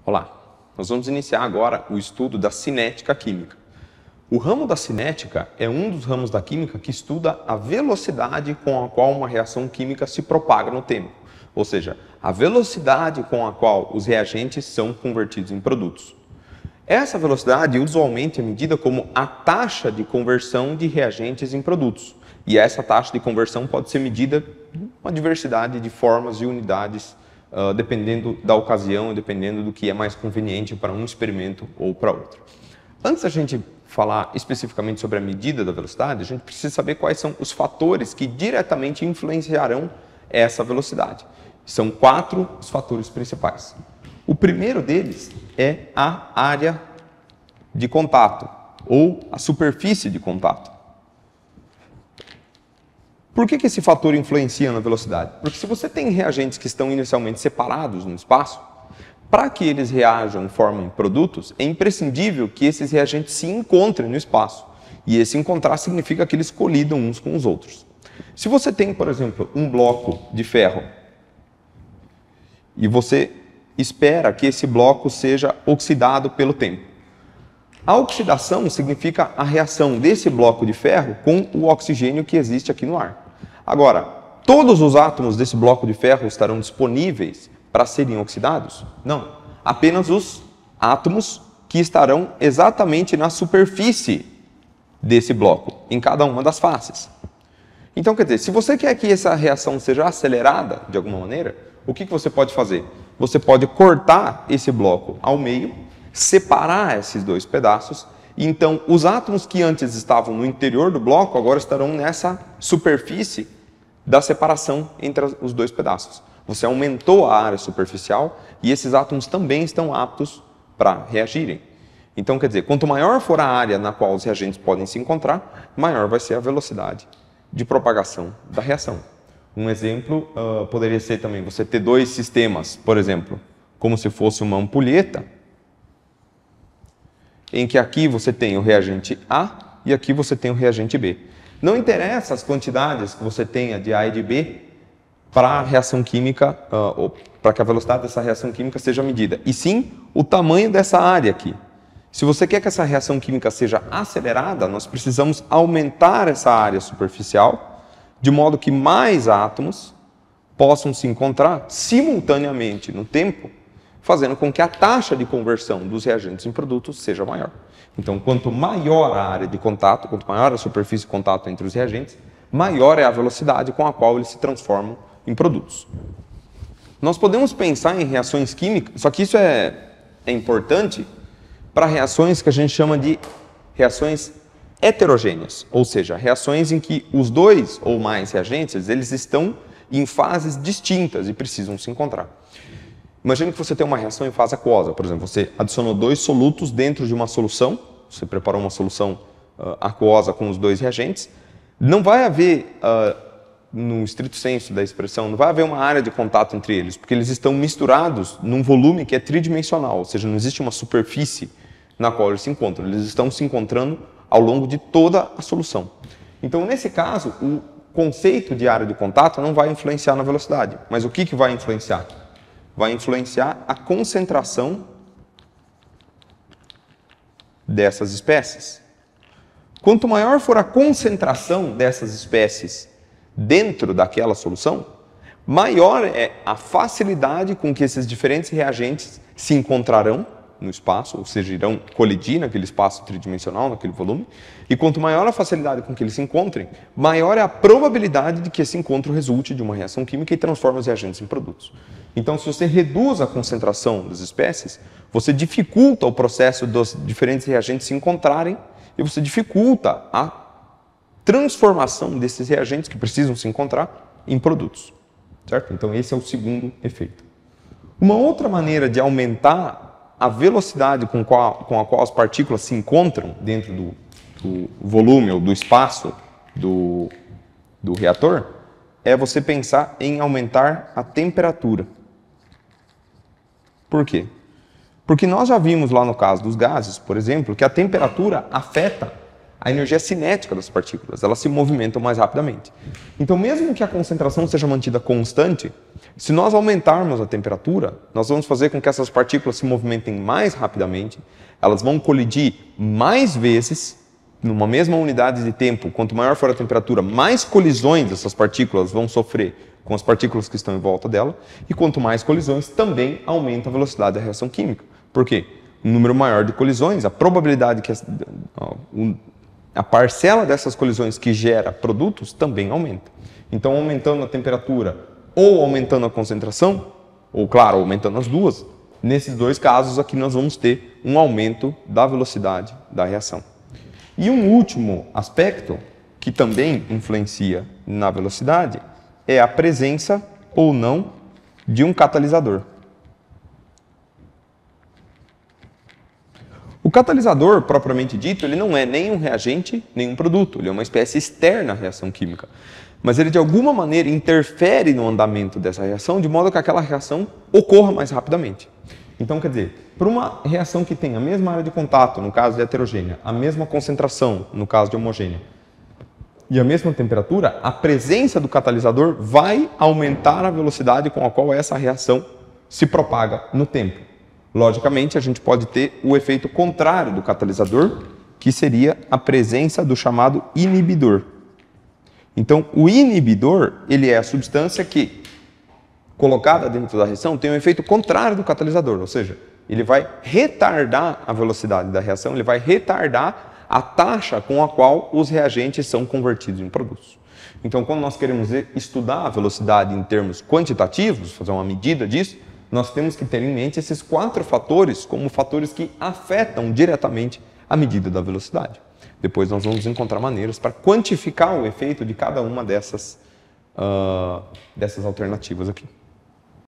Olá, nós vamos iniciar agora o estudo da cinética química. O ramo da cinética é um dos ramos da química que estuda a velocidade com a qual uma reação química se propaga no tempo, ou seja, a velocidade com a qual os reagentes são convertidos em produtos. Essa velocidade usualmente é medida como a taxa de conversão de reagentes em produtos, e essa taxa de conversão pode ser medida em uma diversidade de formas e unidades, dependendo da ocasião e dependendo do que é mais conveniente para um experimento ou para outro. Antes da gente falar especificamente sobre a medida da velocidade, a gente precisa saber quais são os fatores que diretamente influenciarão essa velocidade. São 4 os fatores principais. O primeiro deles é a área de contato, ou a superfície de contato. Por que esse fator influencia na velocidade? Porque se você tem reagentes que estão inicialmente separados no espaço, para que eles reajam e formem produtos, é imprescindível que esses reagentes se encontrem no espaço. E esse encontrar significa que eles colidam uns com os outros. Se você tem, por exemplo, um bloco de ferro e você espera que esse bloco seja oxidado pelo tempo. A oxidação significa a reação desse bloco de ferro com o oxigênio que existe aqui no ar. Agora, todos os átomos desse bloco de ferro estarão disponíveis para serem oxidados? Não. Apenas os átomos que estarão exatamente na superfície desse bloco, em cada uma das faces. Então, quer dizer, se você quer que essa reação seja acelerada de alguma maneira, o que você pode fazer? Você pode cortar esse bloco ao meio, separar esses dois pedaços, e então os átomos que antes estavam no interior do bloco agora estarão nessa superfície da separação entre os dois pedaços. Você aumentou a área superficial e esses átomos também estão aptos para reagirem. Então, quer dizer, quanto maior for a área na qual os reagentes podem se encontrar, maior vai ser a velocidade de propagação da reação. Um exemplo poderia ser também você ter dois sistemas, por exemplo, como se fosse uma ampulheta, em que aqui você tem o reagente A e aqui você tem o reagente B. Não interessa as quantidades que você tenha de A e de B para a reação química, ou para que a velocidade dessa reação química seja medida, e sim o tamanho dessa área aqui. Se você quer que essa reação química seja acelerada, nós precisamos aumentar essa área superficial, de modo que mais átomos possam se encontrar simultaneamente no tempo, fazendo com que a taxa de conversão dos reagentes em produtos seja maior. Então, quanto maior a área de contato, quanto maior a superfície de contato entre os reagentes, maior é a velocidade com a qual eles se transformam em produtos. Nós podemos pensar em reações químicas, só que isso é importante para reações que a gente chama de reações heterogêneas, ou seja, reações em que os dois ou mais reagentes eles estão em fases distintas e precisam se encontrar. Imagine que você tem uma reação em fase aquosa, por exemplo, você adicionou 2 solutos dentro de uma solução, você preparou uma solução aquosa com os 2 reagentes, não vai haver, no estrito senso da expressão, não vai haver uma área de contato entre eles, porque eles estão misturados num volume que é tridimensional, ou seja, não existe uma superfície na qual eles se encontram, eles estão se encontrando ao longo de toda a solução. Então, nesse caso, o conceito de área de contato não vai influenciar na velocidade, mas o que vai influenciar? Vai influenciar a concentração dessas espécies. Quanto maior for a concentração dessas espécies dentro daquela solução, maior é a facilidade com que esses diferentes reagentes se encontrarão no espaço, ou seja, irão colidir naquele espaço tridimensional, naquele volume, e quanto maior a facilidade com que eles se encontrem, maior é a probabilidade de que esse encontro resulte de uma reação química e transforme os reagentes em produtos. Então, se você reduz a concentração das espécies, você dificulta o processo dos diferentes reagentes se encontrarem e você dificulta a transformação desses reagentes que precisam se encontrar em produtos. Certo? Então, esse é o segundo efeito. Uma outra maneira de aumentar a velocidade com a qual as partículas se encontram dentro do volume ou do espaço do reator é você pensar em aumentar a temperatura. Por quê? Porque nós já vimos lá no caso dos gases, por exemplo, que a temperatura afeta a energia cinética das partículas, elas se movimentam mais rapidamente. Então, mesmo que a concentração seja mantida constante, se nós aumentarmos a temperatura, nós vamos fazer com que essas partículas se movimentem mais rapidamente, elas vão colidir mais vezes, numa mesma unidade de tempo. Quanto maior for a temperatura, mais colisões essas partículas vão sofrer com as partículas que estão em volta dela, e quanto mais colisões, também aumenta a velocidade da reação química. Por quê? Um número maior de colisões, a probabilidade que a parcela dessas colisões que gera produtos também aumenta. Então, aumentando a temperatura ou aumentando a concentração, ou claro, aumentando as duas, nesses dois casos aqui nós vamos ter um aumento da velocidade da reação. E um último aspecto que também influencia na velocidade é a presença ou não de um catalisador. O catalisador, propriamente dito, ele não é nem um reagente, nem um produto. Ele é uma espécie externa à reação química. Mas ele, de alguma maneira, interfere no andamento dessa reação, de modo que aquela reação ocorra mais rapidamente. Então, quer dizer, para uma reação que tem a mesma área de contato, no caso de heterogênea, a mesma concentração, no caso de homogênea, e a mesma temperatura, a presença do catalisador vai aumentar a velocidade com a qual essa reação se propaga no tempo. Logicamente, a gente pode ter o efeito contrário do catalisador, que seria a presença do chamado inibidor. Então, o inibidor, ele é a substância que, colocada dentro da reação, tem um efeito contrário do catalisador, ou seja, ele vai retardar a velocidade da reação, ele vai retardar a taxa com a qual os reagentes são convertidos em produtos. Então, quando nós queremos estudar a velocidade em termos quantitativos, fazer uma medida disso, nós temos que ter em mente esses 4 fatores como fatores que afetam diretamente a medida da velocidade. Depois nós vamos encontrar maneiras para quantificar o efeito de cada uma dessas alternativas aqui.